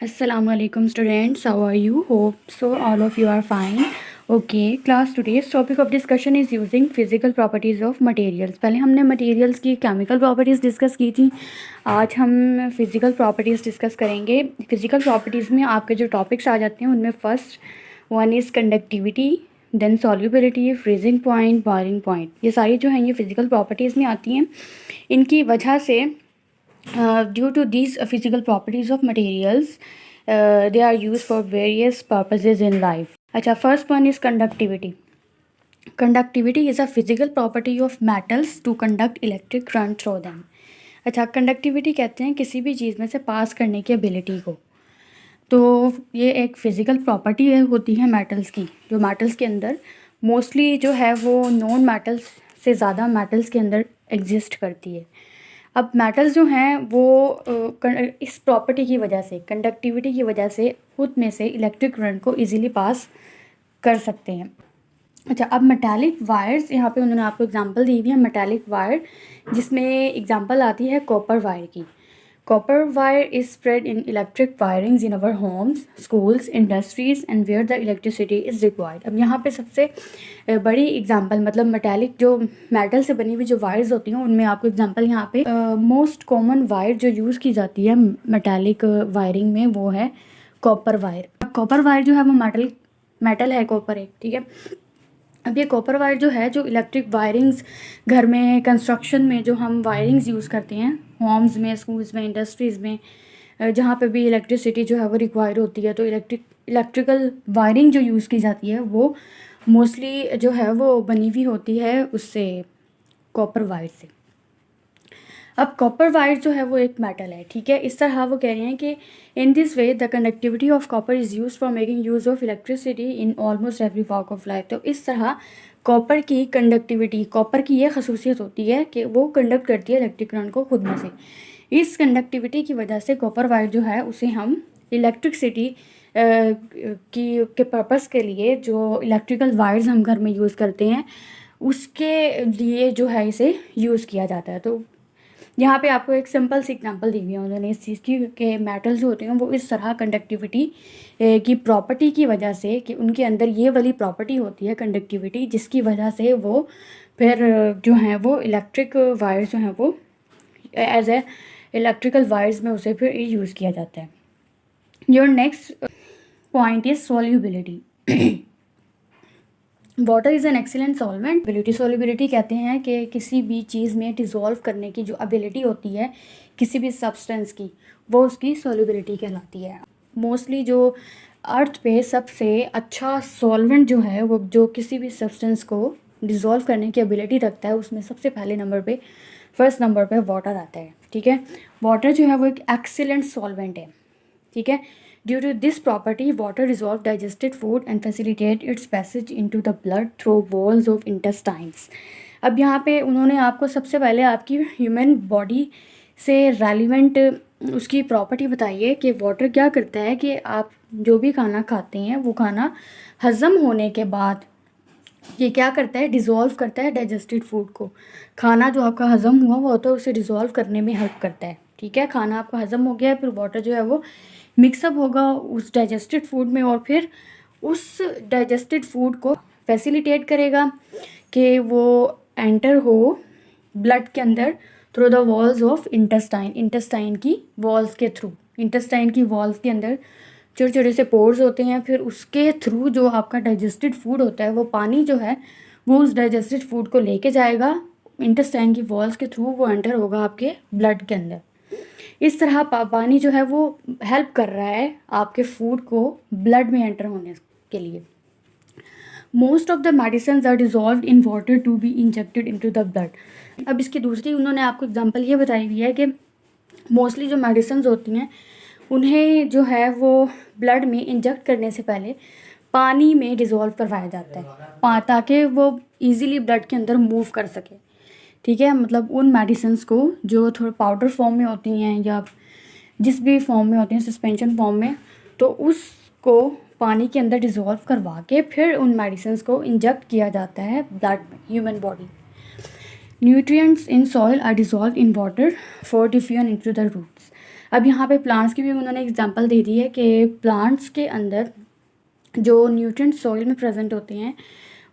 Assalamualaikum students, how are you? Hope so all of you are fine. Okay, class today's topic of discussion is using physical properties of materials. पहले हमने materials की chemical properties discuss की थी. आज हम physical properties discuss करेंगे. Physical properties में आपके जो topics आ जाते हैं उनमें first one is conductivity, then solubility, freezing point, boiling point. ये सारी जो हैं ये physical properties में आती हैं. इनकी वजह से due to these physical properties of materials they are used for various purposes in life. अच्छा, first one is conductivity. Conductivity is a physical property of metals to conduct electric current through them. अच्छा, conductivity कहते हैं किसी भी चीज़ में से पास करने की एबिलिटी को. तो ये एक फ़िज़िकल प्रॉपर्टी होती है मेटल्स की, जो मेटल्स के अंदर मोस्टली जो है वो नॉन मेटल्स से ज़्यादा मेटल्स के अंदर एग्जिस्ट करती है. अब मेटल्स जो हैं वो इस प्रॉपर्टी की वजह से, कंडक्टिविटी की वजह से खुद में से इलेक्ट्रिक करंट को इजीली पास कर सकते हैं. अच्छा, अब मेटालिक वायर्स, यहाँ पे उन्होंने आपको एग्जांपल दी हुई है मेटालिक वायर, जिसमें एग्जांपल आती है कॉपर वायर की. Copper wire is spread in electric wirings in our homes, schools, industries and where the electricity is required. अब यहाँ पे सबसे बड़ी एग्जांपल मतलब मेटालिक जो मेटल से बनी हुई जो वायर्स होती हैं उनमें आपको एग्जांपल यहाँ पे मोस्ट कॉमन वायर जो यूज़ की जाती है मेटालिक वायरिंग में वो है कॉपर वायर. कॉपर वायर जो है वो मेटल है कॉपर एक, ठीक है. अब ये कॉपर वायर जो है, जो इलेक्ट्रिक वायरिंग्स घर में कंस्ट्रक्शन में जो हम वायरिंग्स यूज़ करते हैं होम्स में, स्कूल्स में, इंडस्ट्रीज़ में, जहाँ पे भी इलेक्ट्रिसिटी जो है वो रिक्वायर होती है, तो इलेक्ट्रिकल वायरिंग जो यूज़ की जाती है वो मोस्टली जो है वो बनी हुई होती है उससे, कॉपर वायर से. अब कॉपर वायर जो है वो एक मेटल है, ठीक है. इस तरह वो कह रहे हैं कि in this way the conductivity of copper is use for making use of electricity in almost every walk of life. तो इस तरह कॉपर की कंडक्टिविटी, कॉपर की ये खसूसियत होती है कि वो कंडक्ट करती है इलेक्ट्रिक करंट को खुद में से. इस कंडक्टिविटी की वजह से कॉपर वायर जो है उसे हम इलेक्ट्रिसिटी के पर्पस के लिए जो इलेक्ट्रिकल वायर्स हम घर में यूज़ करते हैं उसके लिए जो है इसे यूज़ किया जाता है. तो यहाँ पे आपको एक सिंपल सी एग्जांपल दी हुई है उन्होंने इस चीज़ की कि मेटल्स जो होते हैं वो इस तरह कंडक्टिविटी की प्रॉपर्टी की वजह से, कि उनके अंदर ये वाली प्रॉपर्टी होती है कंडक्टिविटी, जिसकी वजह से वो फिर जो हैं वो इलेक्ट्रिक वायर्स जो हैं वो एज ए इलेक्ट्रिकल वायर्स में उसे फिर यूज़ किया जाता है. Your next point is solubility. Water is an excellent solvent. Solubility कहते हैं कि किसी भी चीज़ में डिज़ोल्व करने की जो एबिलिटी होती है किसी भी सब्सटेंस की, वो उसकी सॉल्युबिलिटी कहलाती है. मोस्टली जो अर्थ पे सबसे अच्छा सॉल्वेंट जो है वो जो किसी भी सब्सटेंस को डिज़ोल्व करने की एबिलिटी रखता है उसमें सबसे पहले नंबर पे, फर्स्ट नंबर पे वाटर आता है, ठीक है. वाटर जो है वो एक एक्सीलेंट सॉल्वेंट है, ठीक है. Due to this property, water dissolves digested food and facilitate its passage into the blood through walls of intestines. अब यहाँ पे उन्होंने आपको सबसे पहले आपकी ह्यूमन बॉडी से रेलिवेंट उसकी प्रॉपर्टी बताई है कि वाटर क्या करता है कि आप जो भी खाना खाते हैं वो खाना हज़म होने के बाद ये क्या करता है, डिज़ोल्व करता है डाइजेस्टेड फूड को. खाना जो आपका हज़म हुआ वो होता है उसे डिज़ोल्व करने में हेल्प करता है, ठीक है. खाना आपका हज़म हो गया है, फिर वाटर जो है वो मिक्सअप होगा उस डाइजेस्टेड फूड में और फिर उस डाइजेस्टेड फूड को फैसिलिटेट करेगा कि वो एंटर हो ब्लड के अंदर through the walls of intestine. Intestine की वॉल्स के थ्रू, इंटेस्टाइन की वॉल्स के अंदर छोटे छोटे से पोर्स होते हैं, फिर उसके थ्रू जो आपका डाइजेस्टेड फूड होता है वो पानी जो है वो उस डाइजेस्टेड फूड को लेके जाएगा इंटेस्टाइन की वॉल्स के थ्रू, वो एंटर होगा आपके ब्लड के अंदर. इस तरह पानी जो है वो हेल्प कर रहा है आपके फूड को ब्लड में एंटर होने के लिए. Most of the medicine are dissolve in water to be injected into the blood. अब इसकी दूसरी उन्होंने आपको एग्जांपल ये बताई हुई है कि मोस्टली जो मेडिसिन होती हैं उन्हें जो है वो ब्लड में इंजेक्ट करने से पहले पानी में डिज़ोल्व करवाया जाता है ताकि वो ईज़िली ब्लड के अंदर मूव कर सके, ठीक है. मतलब उन मेडिसिन्स को जो थोड़ा पाउडर फॉर्म में होती हैं या जिस भी फॉर्म में होती हैं, सस्पेंशन फॉर्म में, तो उसको पानी के अंदर डिज़ोल्व करवा के फिर उन मेडिसिन्स को इंजेक्ट किया जाता है ब्लड में, human body. Nutrients in soil are dissolve in water for diffusion into the roots. अब यहाँ पे प्लांट्स की भी उन्होंने एग्जांपल दे दी है कि प्लांट्स के अंदर जो न्यूट्रिएंट सॉइल में प्रेजेंट होते हैं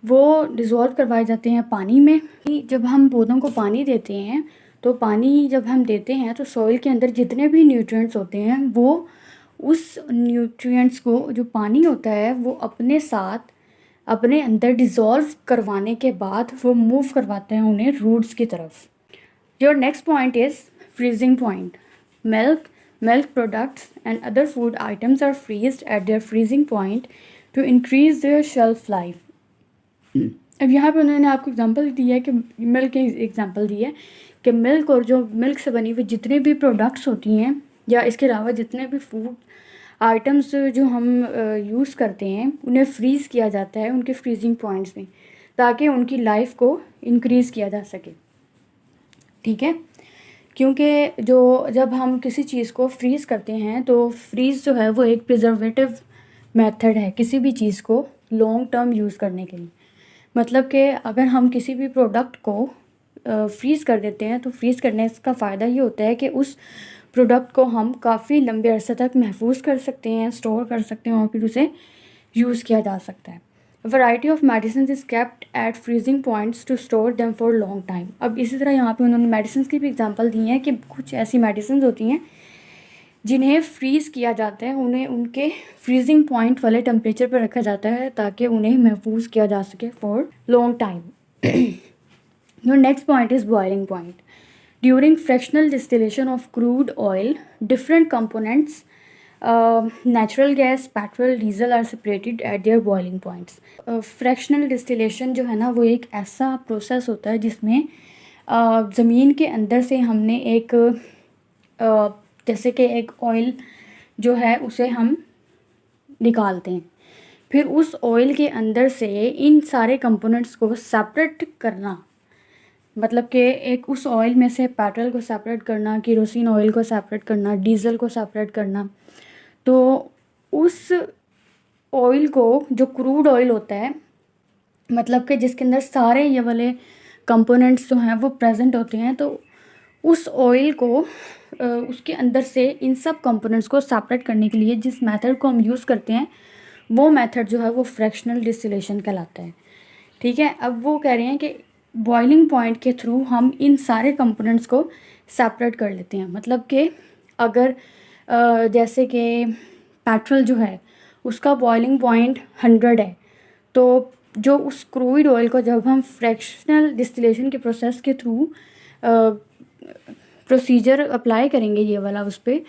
वो डिज़ोल्व करवाए जाते हैं पानी में। जब हम पौधों को पानी देते हैं तो पानी जब हम देते हैं तो सॉइल के अंदर जितने भी न्यूट्रिएंट्स होते हैं वो उस न्यूट्रिएंट्स को जो पानी होता है वो अपने साथ अपने अंदर डिज़ोल्व करवाने के बाद वो मूव करवाते हैं उन्हें रूट्स की तरफ। Your next point is freezing point. Milk products and other food items are freezed at their freezing point to increase their shelf life. अब यहाँ पे उन्होंने आपको एग्जांपल दिया है कि मिल्क की एग्जांपल दी है कि मिल्क और जो मिल्क से बनी हुई जितने भी प्रोडक्ट्स होती हैं या इसके अलावा जितने भी फूड आइटम्स जो हम यूज़ करते हैं उन्हें फ्रीज़ किया जाता है उनके फ्रीजिंग पॉइंट्स में, ताकि उनकी लाइफ को इंक्रीज़ किया जा सके। ठीक है, क्योंकि जो जब हम किसी चीज़ को फ्रीज़ करते हैं तो फ्रीज़ जो है वो एक प्रिजर्वेटिव मेथड है किसी भी चीज़ को लॉन्ग टर्म यूज़ करने के लिए। मतलब कि अगर हम किसी भी प्रोडक्ट को फ्रीज़ कर देते हैं तो फ्रीज़ करने का फ़ायदा ये होता है कि उस प्रोडक्ट को हम काफ़ी लंबे अरसे तक महफूज कर सकते हैं, स्टोर कर सकते हैं और फिर उसे यूज़ किया जा सकता है। Variety of medicine is kept at freezing points to store them for long time. अब इसी तरह यहाँ पे उन्होंने मेडिसिन की भी एग्जांपल दी हैं कि कुछ ऐसी मेडिसिन होती हैं जिन्हें फ्रीज़ किया जाता है, उन्हें उनके फ्रीजिंग पॉइंट वाले टेम्परेचर पर रखा जाता है ताकि उन्हें महफूज किया जा सके for long time. Your next point is boiling point. During fractional distillation of crude oil, different components, natural gas, petrol, diesel are separated at their boiling points. Fractional distillation जो है ना वो एक ऐसा प्रोसेस होता है जिसमें ज़मीन के अंदर से हमने एक जैसे कि एक ऑयल जो है उसे हम निकालते हैं, फिर उस ऑयल के अंदर से इन सारे कंपोनेंट्स को सेपरेट करना, मतलब कि एक उस ऑयल में से पेट्रोल को सेपरेट करना, केरोसिन ऑयल को सेपरेट करना, डीजल को सेपरेट करना। तो उस ऑयल को जो क्रूड ऑयल होता है, मतलब कि जिसके अंदर सारे ये वाले कंपोनेंट्स जो हैं वो प्रेजेंट होते हैं, तो उस ऑयल को उसके अंदर से इन सब कंपोनेंट्स को सेपरेट करने के लिए जिस मेथड को हम यूज़ करते हैं वो मेथड जो है वो फ्रैक्शनल डिस्टिलेशन कहलाता है। ठीक है, अब वो कह रहे हैं कि बॉइलिंग पॉइंट के थ्रू हम इन सारे कंपोनेंट्स को सेपरेट कर लेते हैं। मतलब कि अगर जैसे कि पेट्रोल जो है उसका बॉइलिंग पॉइंट 100 है, तो जो उस क्रूड ऑयल को जब हम फ्रैक्शनल डिस्टिलेशन के प्रोसेस के थ्रू प्रोसीजर अप्लाई करेंगे ये वाला उस पर,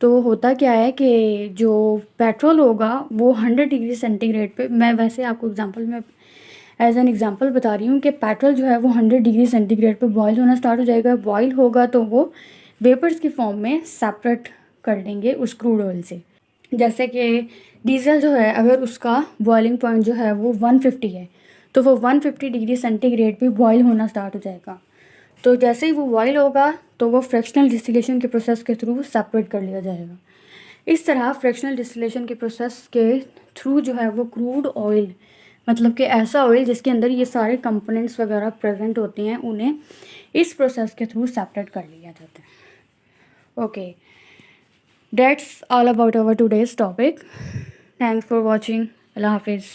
तो होता क्या है कि जो पेट्रोल होगा वो 100 डिग्री सेंटीग्रेड पे, मैं वैसे आपको एग्जांपल में एज एन एग्जांपल बता रही हूँ कि पेट्रोल जो है वो 100 डिग्री सेंटीग्रेड पे बॉईल होना स्टार्ट हो जाएगा। बॉईल होगा तो वो वेपर्स की फॉर्म में सेपरेट कर लेंगे उस क्रूड ऑयल से। जैसे कि डीजल जो है अगर उसका बॉइलिंग पॉइंट जो है वो 150 है, तो वो 150 डिग्री सेंटीग्रेड पे बॉईल होना स्टार्ट हो जाएगा। तो जैसे ही वो बॉईल होगा तो वो फ्रैक्शनल डिस्टिलेशन के प्रोसेस के थ्रू सेपरेट कर लिया जाएगा। इस तरह फ्रैक्शनल डिस्टिलेशन के प्रोसेस के थ्रू जो है वो क्रूड ऑयल, मतलब कि ऐसा ऑयल जिसके अंदर ये सारे कंपोनेंट्स वगैरह प्रेजेंट होते हैं, उन्हें इस प्रोसेस के थ्रू सेपरेट कर लिया जाता है। Okay, that's all about our today's topic. Thanks for watching. अल्लाह हाफिज़।